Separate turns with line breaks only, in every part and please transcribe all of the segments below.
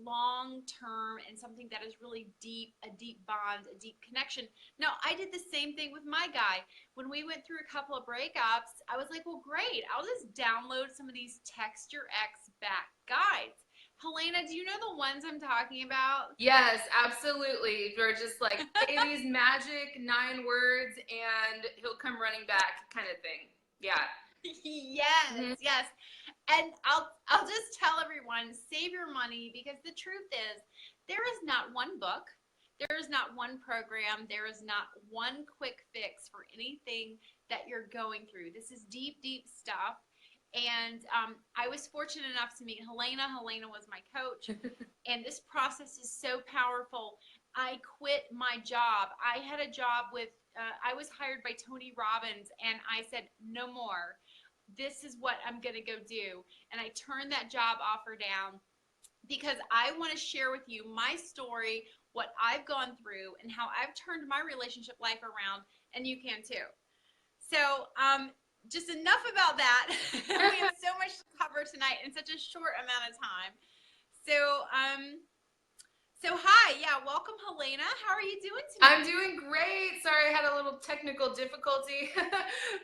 long-term and something that is really deep, a deep bond, a deep connection. Now, I did the same thing with my guy. When we went through a couple of breakups, I was like, well, great. I'll just download some of these Text Your Ex Back guides. Helena, do you know the ones I'm talking about?
Yes, absolutely. We're just like, say these magic 9 words and he'll come running back kind of thing. Yeah.
Yes, yes. And I'll just tell everyone, save your money, because the truth is there is not one book, there is not one program, there is not one quick fix for anything that you're going through. This is deep, deep stuff. And I was fortunate enough to meet Helena. Helena was my coach. And this process is so powerful. I quit my job. I had a job with, I was hired by Tony Robbins, and I said, no more. This is what I'm going to go do. And I turned that job offer down because I want to share with you my story, what I've gone through, and how I've turned my relationship life around, and you can too. So, just enough about that. We have so much to cover tonight in such a short amount of time. So, hi, yeah, welcome, Helena. How are you doing tonight?
I'm doing great. Sorry, I had a little technical difficulty,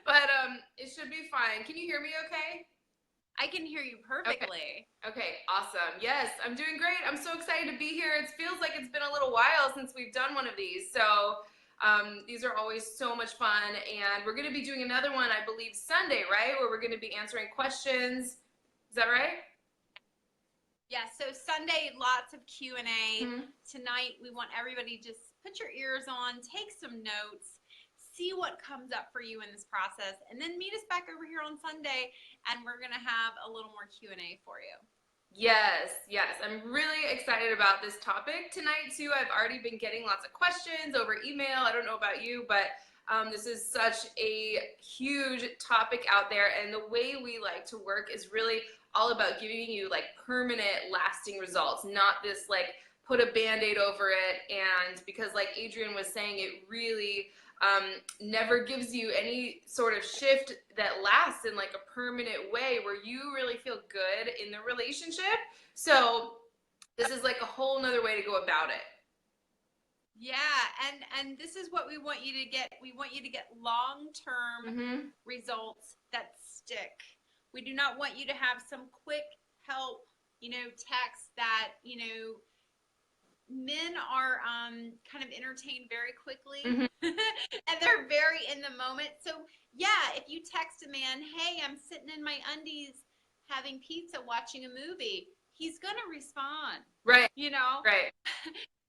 but it should be fine. Can you hear me okay?
I can hear you perfectly.
Okay, awesome. Yes, I'm doing great. I'm so excited to be here. It feels like it's been a little while since we've done one of these. So these are always so much fun. And we're going to be doing another one, I believe, Sunday, right? Where we're going to be answering questions. Is that right?
Yeah, so Sunday, lots of Q&A. Tonight, we want everybody to just put your ears on, take some notes, see what comes up for you in this process, and then meet us back over here on Sunday, and we're going to have a little more Q&A for you.
Yes, yes. I'm really excited about this topic tonight, too. I've already been getting lots of questions over email. I don't know about you, but this is such a huge topic out there, and the way we like to work is really all about giving you like permanent, lasting results, not this like put a Band-Aid over it. And because like Adrienne was saying, it really never gives you any sort of shift that lasts in like a permanent way where you really feel good in the relationship. So this is like a whole nother way to go about it.
Yeah, and this is what we want you to get. We want you to get long-term results that stick. We do not want you to have some quick help, text that, men are kind of entertained very quickly and they're very in the moment. So yeah, if you text a man, hey, I'm sitting in my undies having pizza watching a movie, he's gonna respond,
right?
Right.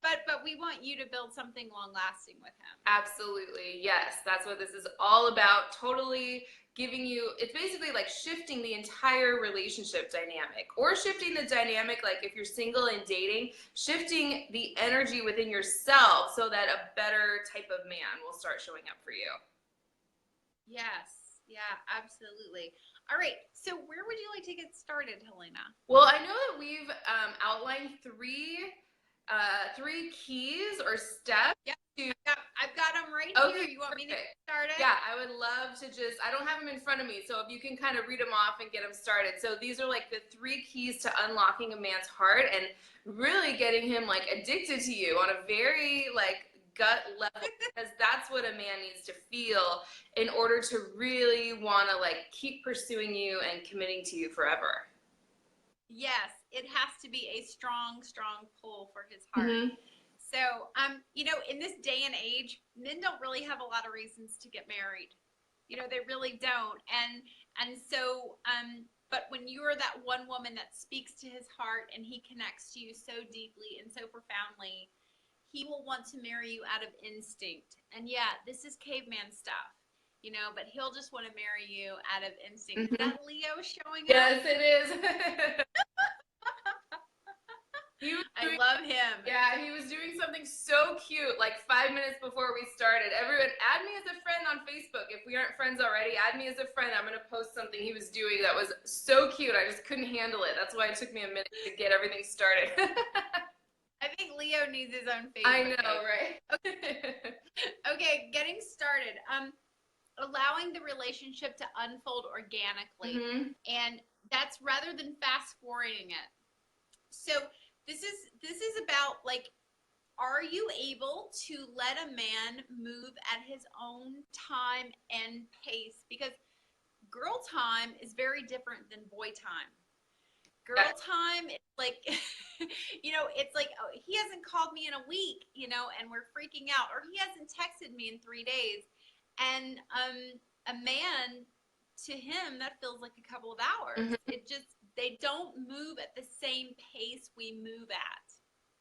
But we want you to build something long lasting with him.
Absolutely, yes, that's what this is all about. Totally giving you, it's basically like shifting the entire relationship dynamic, or shifting the dynamic, like if you're single and dating, shifting the energy within yourself so that a better type of man will start showing up for you.
Yes, yeah, absolutely. All right, so where would you like to get started, Helena?
Well, I know that we've outlined three keys or steps.
Yep. I've got them right here. You want me to get started?
Yeah, I would love to just, I don't have them in front of me, so if you can kind of read them off and get them started. So these are like the 3 keys to unlocking a man's heart and really getting him like addicted to you on a very like gut level, because that's what a man needs to feel in order to really want to like keep pursuing you and committing to you forever.
Yes, it has to be a strong, strong pull for his heart. So, in this day and age, men don't really have a lot of reasons to get married. They really don't. And so, but when you're that one woman that speaks to his heart and he connects to you so deeply and so profoundly, he will want to marry you out of instinct. And yeah, this is caveman stuff, but he'll just want to marry you out of instinct. Is that Leo showing up?
Yes, it is.
I love him.
Yeah, he was doing something so cute like 5 minutes before we started. Everyone, add me as a friend on Facebook. If we aren't friends already, add me as a friend. I'm going to post something he was doing that was so cute. I just couldn't handle it. That's why it took me a minute to get everything started.
I think Leo needs his own Facebook.
I know, right?
Okay, getting started. Allowing the relationship to unfold organically. And that's rather than fast forwarding it. So this is about like, are you able to let a man move at his own time and pace? Because girl time is very different than boy time. Girl time, it's like, it's like, oh, he hasn't called me in a week, and we're freaking out, or he hasn't texted me in 3 days. And a man, to him, that feels like a couple of hours.
Mhm.
It just, they don't move at the same pace we move at.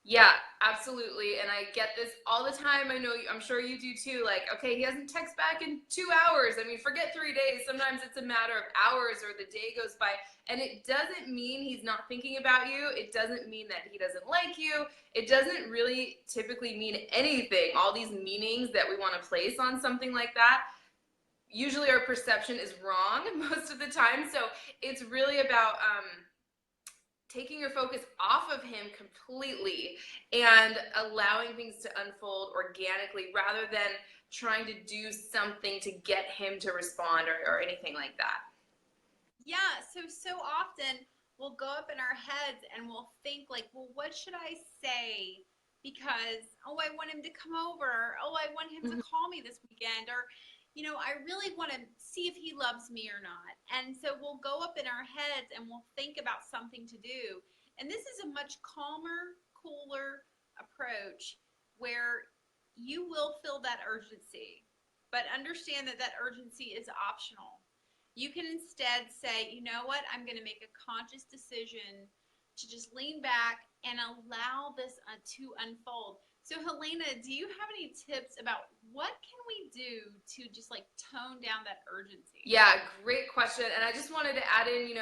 Yeah, absolutely. And I get this all the time. I know, I'm sure you do too. Like, okay, he hasn't texted back in 2 hours. I mean, forget 3 days. Sometimes it's a matter of hours or the day goes by. And it doesn't mean he's not thinking about you. It doesn't mean that he doesn't like you. It doesn't really typically mean anything. All these meanings that we want to place on something like that, usually our perception is wrong most of the time. So it's really about taking your focus off of him completely and allowing things to unfold organically rather than trying to do something to get him to respond or anything like that.
Yeah, so often we'll go up in our heads and we'll think like, well, what should I say? Because, oh, I want him to come over. Oh, I want him to call me this weekend. Or, I really want to see if he loves me or not. And so we'll go up in our heads and we'll think about something to do. And this is a much calmer, cooler approach where you will feel that urgency, but understand that that urgency is optional. You can instead say, you know what, I'm going to make a conscious decision to just lean back and allow this to unfold. So, Helena, do you have any tips about what can we do to just like tone down that urgency?
Yeah, great question. And I just wanted to add in,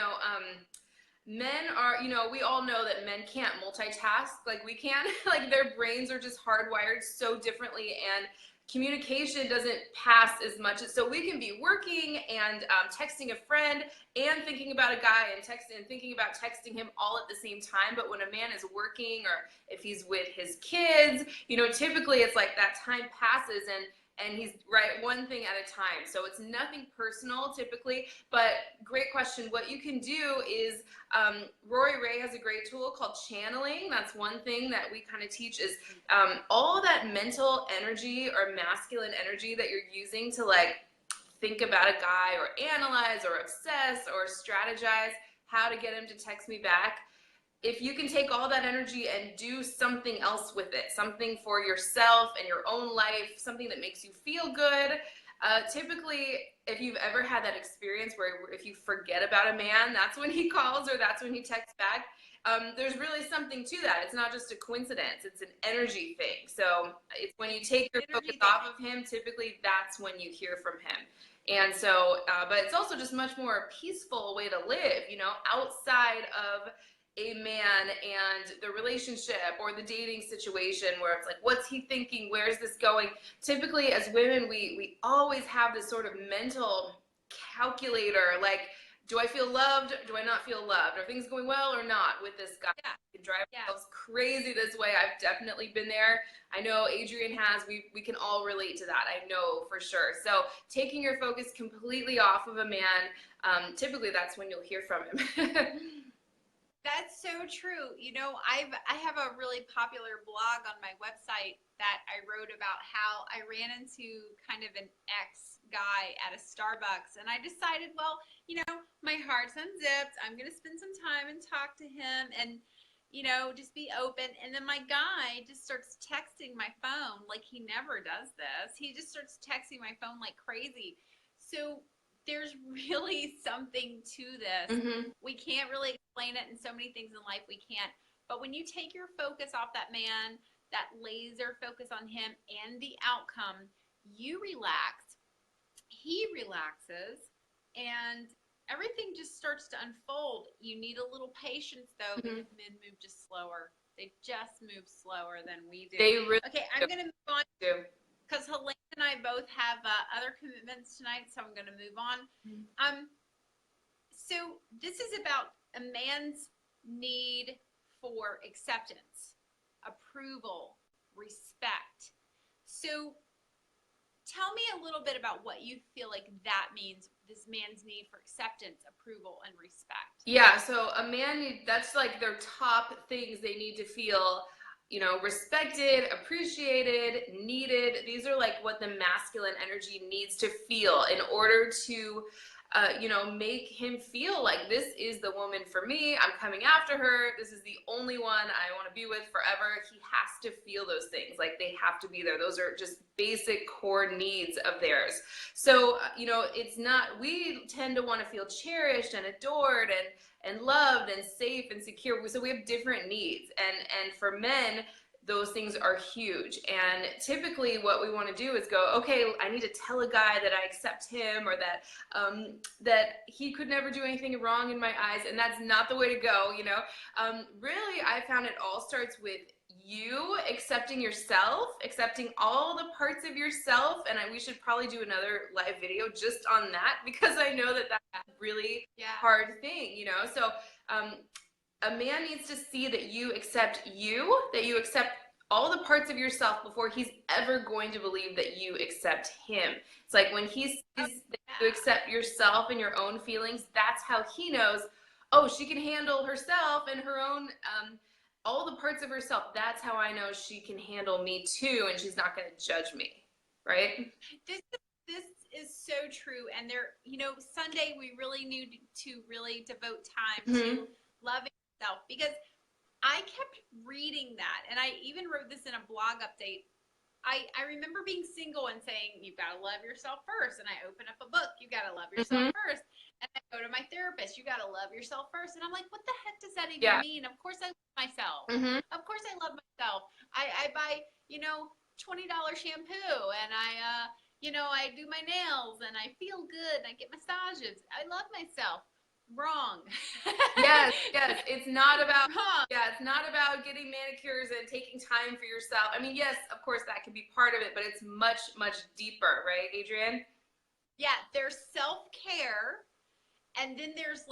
men are, we all know that men can't multitask like we can. Like their brains are just hardwired so differently, and communication doesn't pass as much. So we can be working and texting a friend and thinking about a guy and texting and thinking about texting him all at the same time. But when a man is working or if he's with his kids, typically it's like that time passes and he's right one thing at a time. So it's nothing personal typically, but great question. What you can do is Rory Ray has a great tool called channeling. That's one thing that we kind of teach is all that mental energy or masculine energy that you're using to like think about a guy or analyze or obsess or strategize how to get him to text me back. If you can take all that energy and do something else with it, something for yourself and your own life, something that makes you feel good. Typically, if you've ever had that experience where if you forget about a man, that's when he calls or that's when he texts back. There's really something to that. It's not just a coincidence. It's an energy thing. So it's when you take your focus off of him, typically that's when you hear from him. And so, but it's also just much more peaceful way to live, outside of a man and the relationship or the dating situation where it's like, what's he thinking? Where's this going? Typically as women, we always have this sort of mental calculator, like, do I feel loved? Do I not feel loved? Are things going well or not with this guy?
Yeah.
We can drive ourselves crazy this way. I've definitely been there. I know Adrienne has. We can all relate to that. I know for sure. So taking your focus completely off of a man, typically that's when you'll hear from him.
That's so true. I have a really popular blog on my website that I wrote about how I ran into kind of an ex guy at a Starbucks, and I decided, well, my heart's unzipped. I'm going to spend some time and talk to him and, just be open. And then my guy just starts texting my phone like he never does this. He just starts texting my phone like crazy. So there's really something to this. We can't really explain it in so many things in life. We can't. But when you take your focus off that man, that laser focus on him and the outcome, you relax, he relaxes, and everything just starts to unfold. You need a little patience though, because men move just slower. They just move slower than we do.
They really
okay, I'm going to move on.
do.
Because Helena and I both have other commitments tonight, so I'm going to move on. So this is about a man's need for acceptance, approval, respect. So tell me a little bit about what you feel like that means, this man's need for acceptance, approval, and respect.
Yeah, so a man, that's like their top things they need to feel, respected, appreciated, needed. These are like what the masculine energy needs to feel in order to make him feel like this is the woman for me. I'm coming after her. This is the only one I want to be with forever. He has to feel those things. Like they have to be there. Those are just basic core needs of theirs. So, it's not, we tend to want to feel cherished and adored and loved and safe and secure. So we have different needs. And for men, those things are huge. And typically what we want to do is go, okay, I need to tell a guy that I accept him, or that he could never do anything wrong in my eyes. And that's not the way to go. Really, I found it all starts with you accepting yourself, accepting all the parts of yourself. And we should probably do another live video just on that, because I know that that's a really hard thing, So a man needs to see that you accept all the parts of yourself before he's ever going to believe that you accept him. It's like when he sees that you accept yourself and your own feelings, that's how he knows, oh, she can handle herself and her own, all the parts of herself. That's how I know she can handle me too, and she's not going to judge me, right?
This is so true. And Sunday we really need to really devote time to loving yourself, because I kept reading that, and I even wrote this in a blog update. I remember being single and saying, you've got to love yourself first. And I open up a book, you got to love yourself first. And I go to my therapist, you got to love yourself first. And I'm like, what the heck does that even mean? Of course I love myself. Of course I love myself. I buy, $20 shampoo, and I do my nails, and I feel good, and I get massages. I love myself. Wrong.
yes. It's not about it's not about getting manicures and taking time for yourself. I mean, yes, of course that can be part of it, but it's much, much deeper, right, Adrienne?
Yeah, there's self-care, and then there's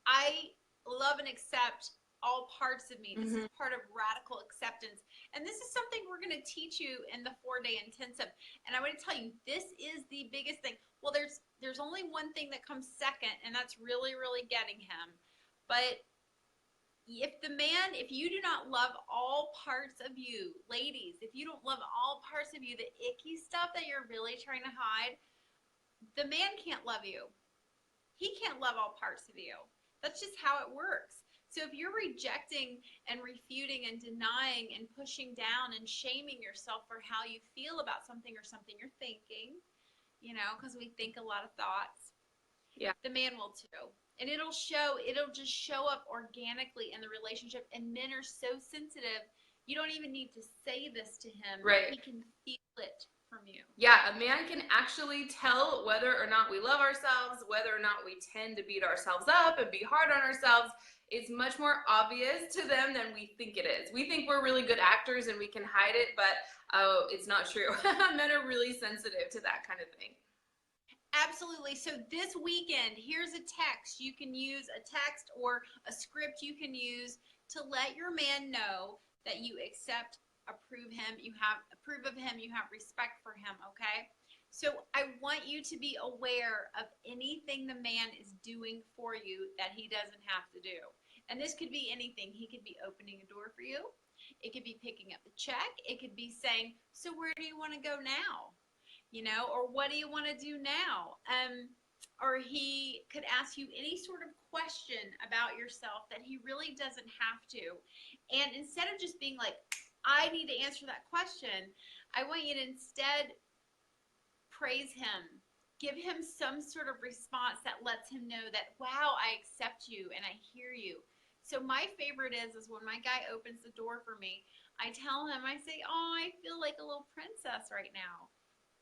I love and accept all parts of me. This is part of radical acceptance. And this is something we're going to teach you in the 4-day intensive. And I want to tell you, this is the biggest thing. Well, there's only one thing that comes second, and that's really, really getting him. But if you do not love all parts of you, ladies, if you don't love all parts of you, the icky stuff that you're really trying to hide, the man can't love you. He can't love all parts of you. That's just how it works. So if you're rejecting and refuting and denying and pushing down and shaming yourself for how you feel about something or something you're thinking, because we think a lot of thoughts, the man will too. And it'll just show up organically in the relationship. And men are so sensitive, you don't even need to say this to him.
Right.
He can feel it from you.
Yeah, a man can actually tell whether or not we love ourselves, whether or not we tend to beat ourselves up and be hard on ourselves. It's much more obvious to them than we think it is. We think we're really good actors and we can hide it, but it's not true. Men are really sensitive to that kind of thing.
Absolutely. So this weekend, here's a text you can use, a text or a script you can use to let your man know that you accept, approve of him, you have respect for him, okay? So I want you to be aware of anything the man is doing for you that he doesn't have to do. And this could be anything. He could be opening a door for you. It could be picking up the check. It could be saying, so where do you want to go now? Or what do you want to do now? Or he could ask you any sort of question about yourself that he really doesn't have to. And instead of just being like, I need to answer that question, I want you to instead praise him. Give him some sort of response that lets him know that, wow, I accept you and I hear you. So my favorite is when my guy opens the door for me, I tell him, I say, oh, I feel like a little princess right now.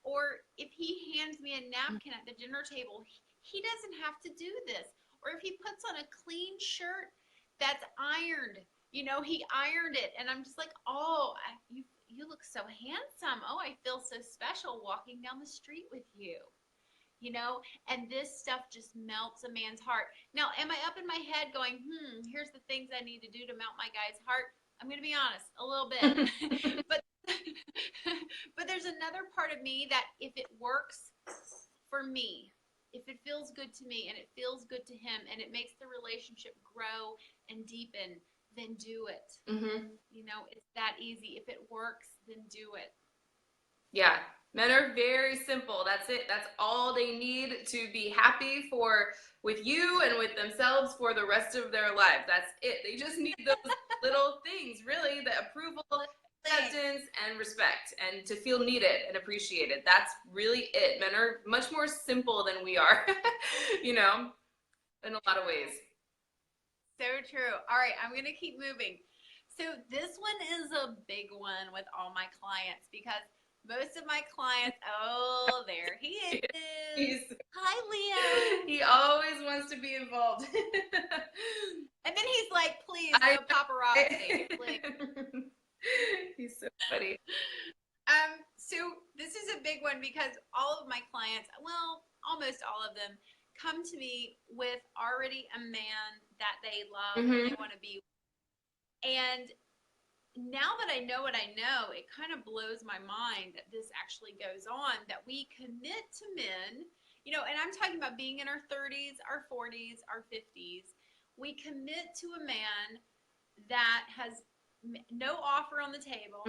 Or if he hands me a napkin at the dinner table, he doesn't have to do this. Or if he puts on a clean shirt that's ironed, he ironed it. And I'm just like, oh, you look so handsome. Oh, I feel so special walking down the street with you. And this stuff just melts a man's heart. Now, am I up in my head going, here's the things I need to do to melt my guy's heart? I'm going to be honest, a little bit. But there's another part of me that if it works for me, if it feels good to me and it feels good to him and it makes the relationship grow and deepen, then do it. You know, it's that easy. If it works, then do it.
Yeah. Men are very simple. That's it. That's all they need to be happy with you and with themselves for the rest of their lives. That's it. They just need those little things, really, the approval, acceptance, and respect, and to feel needed and appreciated. That's really it. Men are much more simple than we are, you know, in a lot of ways.
So true. All right, I'm going to keep moving. So this one is a big one with all my clients because most of my clients, oh, there he is. Hi, Leo.
He always wants to be involved.
And then he's like, please, no paparazzi. Please.
He's so funny.
So this is a big one because all of my clients, well, almost all of them, come to me with already a man that they love and they want to be with. And now that I know what I know, it kind of blows my mind that this actually goes on, that we commit to men, you know, and I'm talking about being in our 30s, our 40s, our 50s. We commit to a man that has no offer on the table,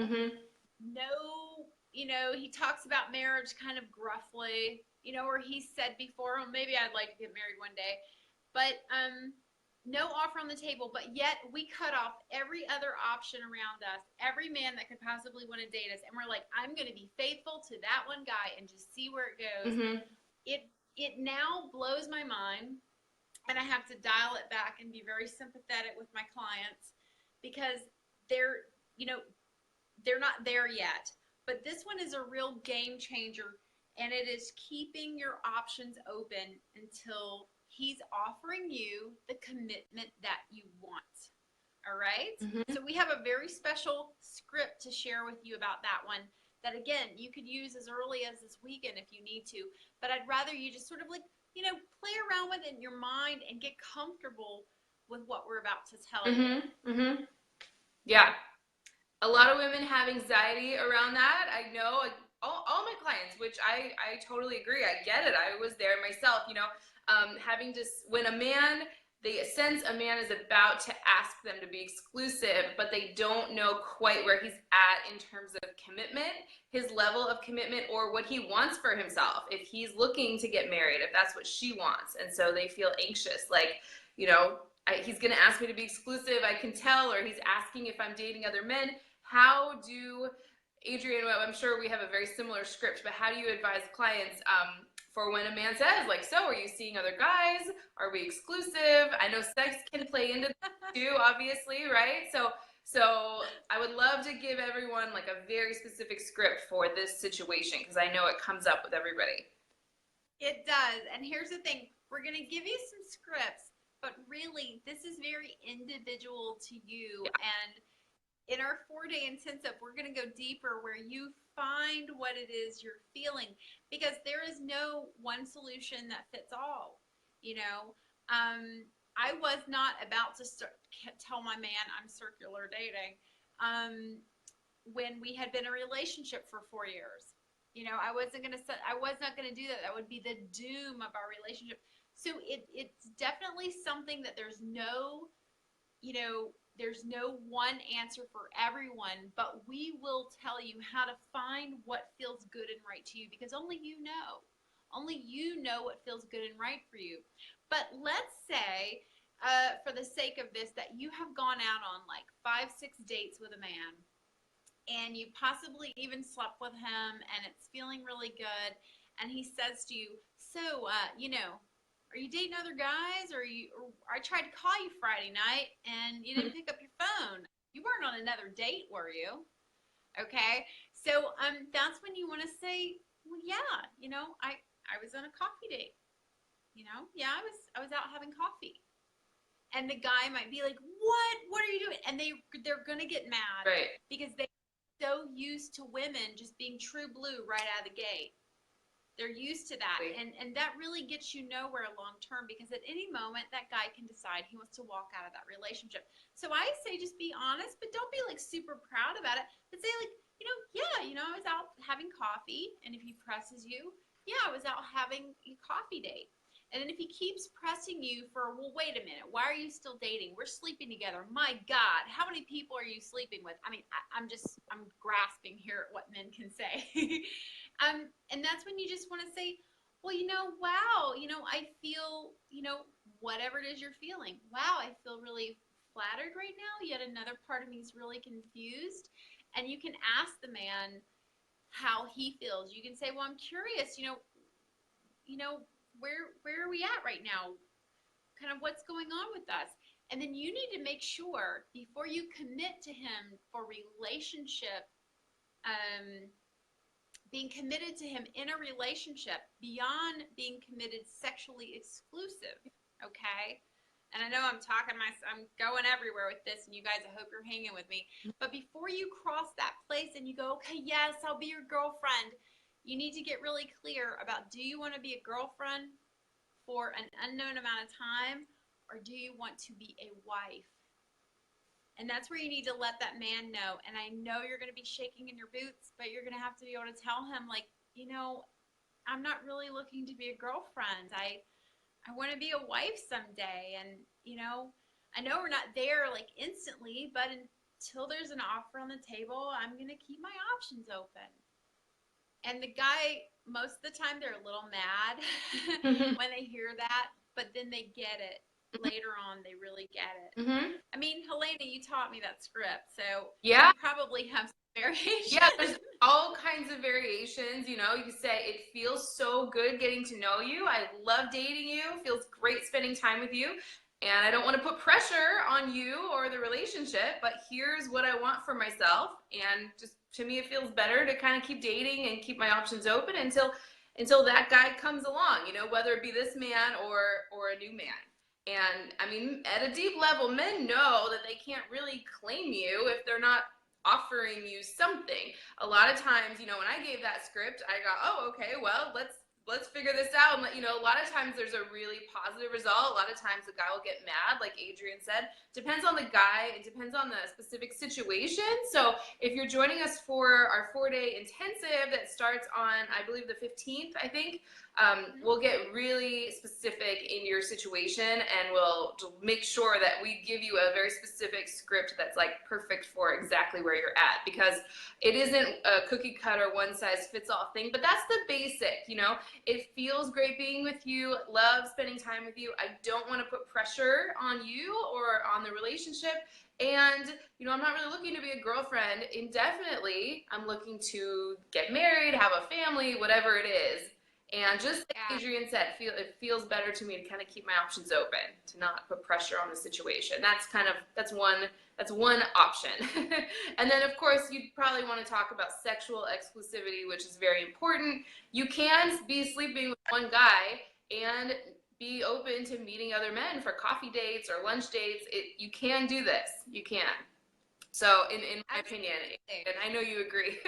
no, you know, he talks about marriage kind of gruffly, you know, or he said before, well, maybe I'd like to get married one day, but no offer on the table, but yet we cut off every other option around us, every man that could possibly want to date us, and we're like, I'm going to be faithful to that one guy and just see where it goes. It now blows my mind, and I have to dial it back and be very sympathetic with my clients because they're, you know, they're not there yet. But this one is a real game changer, and it is keeping your options open until he's offering you the commitment that you want. All right? So we have a very special script to share with you about that one that, again, you could use as early as this weekend if you need to. But I'd rather you just sort of like, you know, play around with it in your mind and get comfortable with what we're about to tell you.
Yeah. A lot of women have anxiety around that. I know all my clients, which I totally agree. I get it. I was there myself, you know, having to, when they sense a man is about to ask them to be exclusive, but they don't know quite where he's at in terms of commitment, his level of commitment, or what he wants for himself. If he's looking to get married, if that's what she wants. And so they feel anxious, like, you know, he's going to ask me to be exclusive, I can tell, or he's asking if I'm dating other men. How do, Adrienne, I'm sure we have a very similar script, but how do you advise clients for when a man says, like, so are you seeing other guys? Are we exclusive? I know sex can play into that too, obviously, right? So I would love to give everyone like a very specific script for this situation because I know it comes up with everybody.
It does. And here's the thing. We're going to give you some scripts, but really this is very individual to you. And in our 4-day intensive, we're going to go deeper where you find what it is you're feeling, because there is no one solution that fits all. You know, I was not about to tell my man I'm circular dating when we had been in a relationship for 4 years. You know, I was not going to do that. That would be the doom of our relationship. So it's definitely something that there's no, you know, there's no one answer for everyone, but we will tell you how to find what feels good and right to you, because only you know what feels good and right for you. But let's say, for the sake of this, that you have gone out on like 5-6 dates with a man, and you possibly even slept with him, and it's feeling really good, and he says to you, so, you know, are you dating other guys? Or I tried to call you Friday night and you didn't pick up your phone. You weren't on another date, were you? Okay. So that's when you want to say, well, yeah, you know, I was on a coffee date. You know, yeah, I was out having coffee. And the guy might be like, what are you doing? And they're gonna get mad,
right? Because
they're so used to women just being true blue right out of the gate. They're used to that, and that really gets you nowhere long term, because at any moment that guy can decide he wants to walk out of that relationship. So I say just be honest, but don't be like super proud about it. But say like, you know, yeah, you know, I was out having coffee, and if he presses you, yeah, I was out having a coffee date. And then if he keeps pressing you for, well, wait a minute, why are you still dating? We're sleeping together. My God, how many people are you sleeping with? I mean, I'm grasping here at what men can say. And that's when you just want to say, well, wow, I feel, whatever it is you're feeling. Wow, I feel really flattered right now. Yet another part of me is really confused. And you can ask the man how he feels. You can say, well, I'm curious, where are we at right now? Kind of what's going on with us? And then you need to make sure before you commit to him for relationship, being committed to him in a relationship beyond being committed sexually exclusive. Okay. And I know I'm going everywhere with this, and you guys, I hope you're hanging with me. But before you cross that place and you go, okay, yes, I'll be your girlfriend, you need to get really clear about, do you want to be a girlfriend for an unknown amount of time, or do you want to be a wife? And that's where you need to let that man know. And I know you're going to be shaking in your boots, but you're going to have to be able to tell him, like, I'm not really looking to be a girlfriend. I want to be a wife someday. And, I know we're not there like instantly, but until there's an offer on the table, I'm going to keep my options open. And the guy, most of the time, they're a little mad when they hear that, but then they get it. Later on, they really get it.
Mm-hmm.
I mean, Helena, you taught me that script, so
yeah,
you probably have some variations.
Yeah, there's all kinds of variations. You can say, it feels so good getting to know you. I love dating you. Feels great spending time with you. And I don't want to put pressure on you or the relationship, but here's what I want for myself. And just to me, it feels better to kind of keep dating and keep my options open until that guy comes along, whether it be this man or a new man. And I mean, at a deep level, men know that they can't really claim you if they're not offering you something. A lot of times, when I gave that script, I go, oh, okay, well, let's figure this out. And a lot of times there's a really positive result. A lot of times the guy will get mad, like Adrienne said. Depends on the guy. It depends on the specific situation. So if you're joining us for our 4-day intensive that starts on, I believe, the 15th, I think, we'll get really specific in your situation, and we'll make sure that we give you a very specific script that's like perfect for exactly where you're at, because it isn't a cookie cutter one size fits all thing, but that's the basic. It feels great being with you, love spending time with you. I don't want to put pressure on you or on the relationship. And, I'm not really looking to be a girlfriend indefinitely. I'm looking to get married, have a family, whatever it is. And just like Adrienne said, it feels better to me to kind of keep my options open, to not put pressure on the situation. That's one option. And then, of course, you'd probably want to talk about sexual exclusivity, which is very important. You can be sleeping with one guy and be open to meeting other men for coffee dates or lunch dates. You can do this. You can. So, in my opinion, and I know you agree.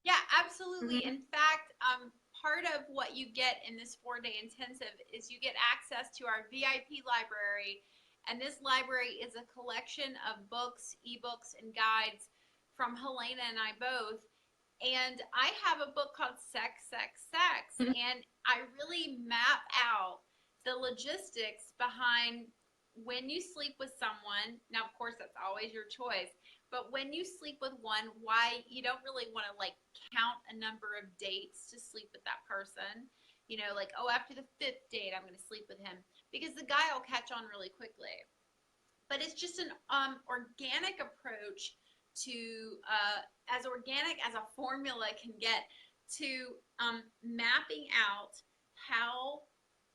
Yeah, absolutely.
Mm-hmm.
In fact, part of what you get in this 4-day intensive is you get access to our VIP library. And this library is a collection of books, ebooks, and guides from Helena and I both. And I have a book called Sex, Sex, Sex.
Mm-hmm.
And I really map out the logistics behind when you sleep with someone. Now, of course, that's always your choice. But when you sleep with one, why you don't really want to count a number of dates to sleep with that person. After the 5th date, I'm going to sleep with him, because the guy will catch on really quickly. But it's just an organic approach to, as organic as a formula can get, to mapping out how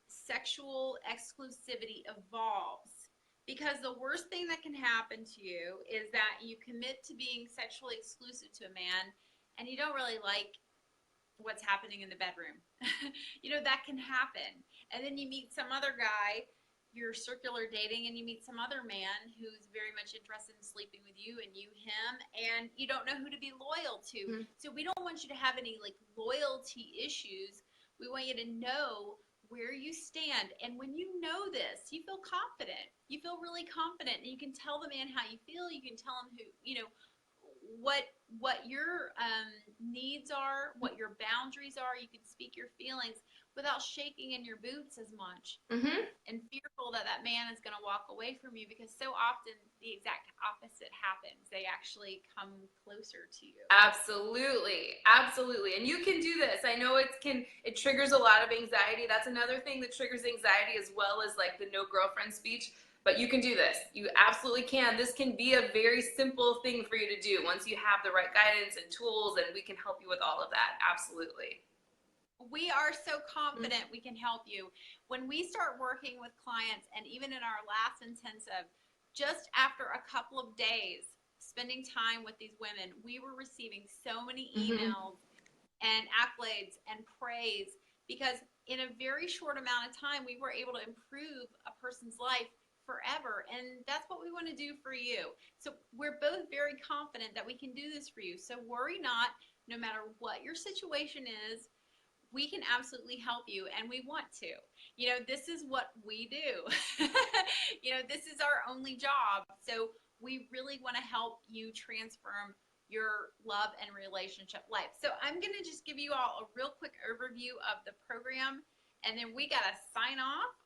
sexual exclusivity evolves. Because the worst thing that can happen to you is that you commit to being sexually exclusive to a man and you don't really like what's happening in the bedroom. That can happen. And then you meet some other guy, you're circular dating, and you meet some other man who's very much interested in sleeping with you and you him, and you don't know who to be loyal to. Mm-hmm. So we don't want you to have any loyalty issues. We want you to know where you stand. And when you know this, you feel confident. You feel really confident, and you can tell the man how you feel. You can tell him what your needs are, what your boundaries are. You can speak your feelings without shaking in your boots as much
Mm-hmm.
and fearful that that man is going to walk away from you, because so often the exact opposite happens. They actually come closer to you.
Absolutely. Absolutely. And you can do this. I know it triggers a lot of anxiety. That's another thing that triggers anxiety, as well as like the no girlfriend speech. But you can do this. You absolutely can. This can be a very simple thing for you to do once you have the right guidance and tools, and we can help you with all of that. Absolutely.
We are so confident we can help you. When we start working with clients, and even in our last intensive, just after a couple of days spending time with these women, we were receiving so many emails and accolades and praise, because in a very short amount of time, we were able to improve a person's life forever. And that's what we want to do for you. So we're both very confident that we can do this for you. So worry not, no matter what your situation is, we can absolutely help you, and we want to. This is what we do. This is our only job. So we really want to help you transform your love and relationship life. So I'm going to just give you all a real quick overview of the program, and then we got to sign off.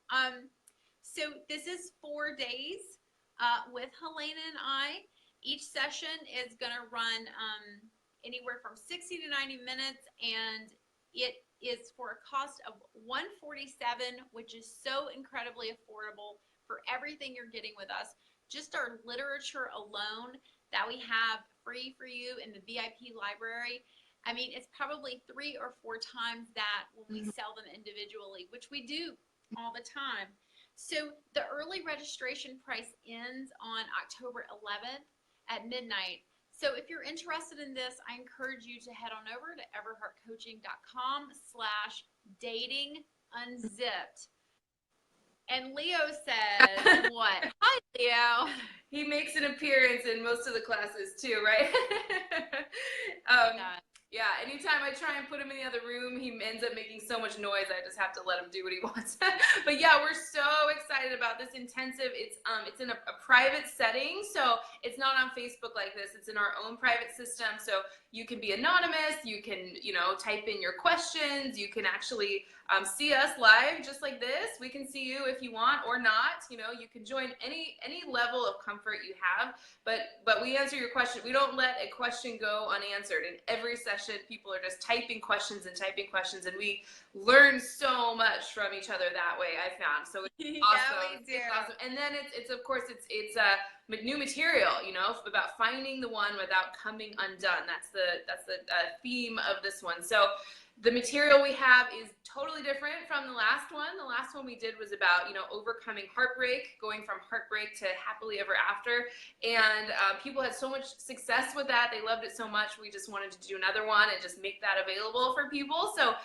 So this is 4 days with Helena and I. Each session is going to run anywhere from 60 to 90 minutes, and it is for a cost of $147, which is so incredibly affordable for everything you're getting with us. Just our literature alone that we have free for you in the VIP library. I mean, it's probably 3 or 4 times that when we sell them individually, which we do all the time. So the early registration price ends on October 11th at midnight. So if you're interested in this, I encourage you to head on over to everheartcoaching.com/dating-unzipped. And Leo says, what? Hi, Leo.
He makes an appearance in most of the classes too, right? Yeah, anytime I try and put him in the other room, he ends up making so much noise, I just have to let him do what he wants. But yeah, we're so excited about this intensive. It's in a private setting, so it's not on Facebook like this. It's in our own private system, so you can be anonymous. You can, type in your questions. You can actually see us live just like this. We can see you if you want or not. You can join any level of comfort you have, but we answer your question. We don't let a question go unanswered. In every session, people are just typing questions, and we learn so much from each other that way, I found. So it's awesome.
Yeah,
it's awesome. And then it's of course it's new material, about finding the one without coming undone. That's the theme of this one. So the material we have is totally different from the last one. The last one we did was about, overcoming heartbreak, going from heartbreak to happily ever after. And people had so much success with that. They loved it so much. We just wanted to do another one and just make that available for people. So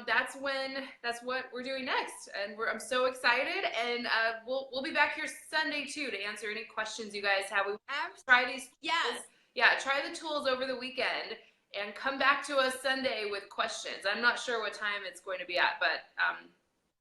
that's what we're doing next. And I'm so excited. And we'll be back here Sunday too to answer any questions you guys have. We try these.
Yes.
Yeah, try the tools over the weekend and come back to us Sunday with questions. I'm not sure what time it's going to be at, but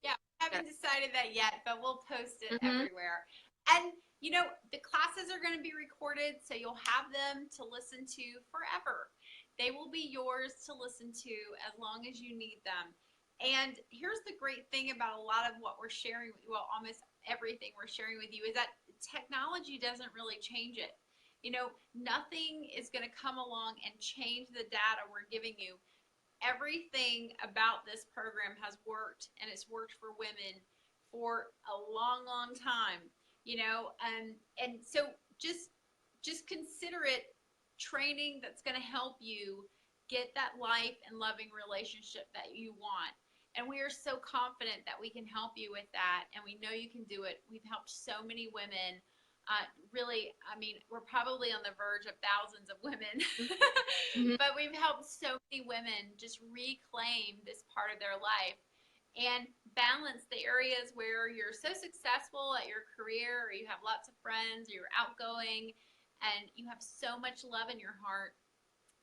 yeah, we haven't decided that yet, but we'll post it everywhere. And the classes are going to be recorded, so you'll have them to listen to forever. They will be yours to listen to as long as you need them. And here's the great thing about a lot of what we're sharing, well, almost everything we're sharing with you, is that technology doesn't really change it. Nothing is going to come along and change the data we're giving you. Everything about this program has worked, and it's worked for women for a long, long time, and so just consider it training that's going to help you get that life and loving relationship that you want. And we are so confident that we can help you with that, and we know you can do it. We've helped so many women. Really, I mean, we're probably on the verge of thousands of women, but we've helped so many women just reclaim this part of their life and balance the areas where you're so successful at your career, or you have lots of friends, or you're outgoing, and you have so much love in your heart,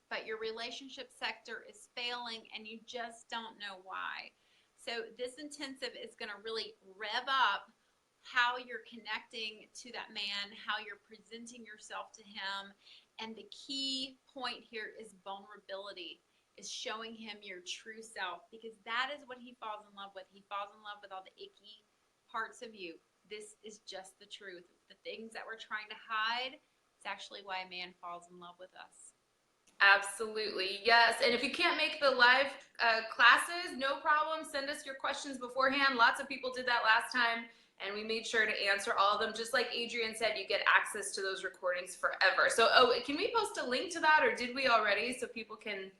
but your relationship sector is failing and you just don't know why. So this intensive is going to really rev up how you're connecting to that man, how you're presenting yourself to him. And the key point here is vulnerability. is showing him your true self, because that is what he falls in love with. He falls in love with all the icky parts of you. This is just the truth. The things that we're trying to hide, it's actually why a man falls in love with us.
Absolutely, yes. And if you can't make the live classes, no problem. Send us your questions beforehand. Lots of people did that last time, and we made sure to answer all of them. Just like Adrienne said, you get access to those recordings forever. So, can we post a link to that, or did we already, so people can?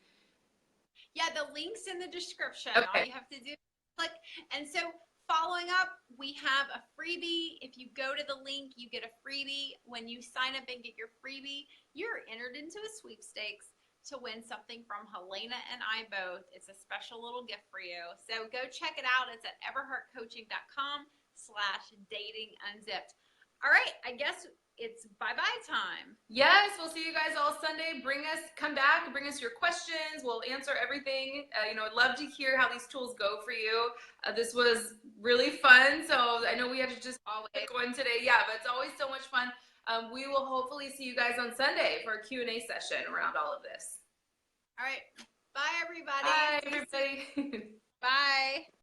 Yeah, the link's in the description.
Okay.
All you have to do is click. And so following up, we have a freebie. If you go to the link, you get a freebie. When you sign up and get your freebie, you're entered into a sweepstakes to win something from Helena and I both. It's a special little gift for you. So go check it out. It's at everheartcoaching.com/datingunzipped. All right, I guess it's bye-bye time.
Yes, we'll see you guys all Sunday. Come back, bring us your questions. We'll answer everything. I'd love to hear how these tools go for you. This was really fun. So I know we had to just always go in today. Yeah, but it's always so much fun. We will hopefully see you guys on Sunday for a Q&A session around all of this.
All right. Bye, everybody.
Bye, everybody.
Bye.